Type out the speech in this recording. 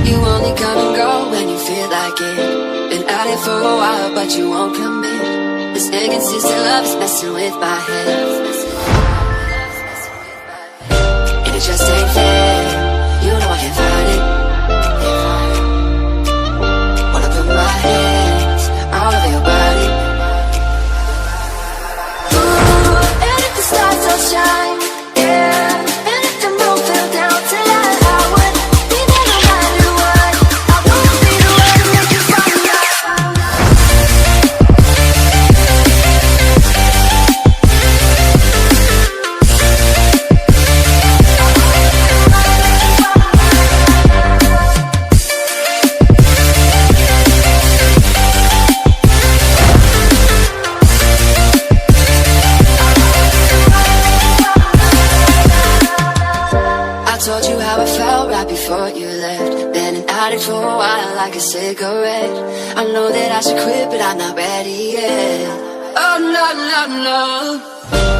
You only come and go when you feel like it. Been at it for a while, but you won't commit. This inconsistent love is messing with my head, and it just ain't fair. You know I can't fight it. Wanna put my hands all over your body. Ooh, and if the stars don't shine, yeah, and if the moon fell down tonight, I would be there no matter what. I wanna be the one to make you fall in love. I told you how I felt right before you left. Been an addict for a while, like a cigarette. I know that I should quit, but I'm not ready yet. Oh no, no, no.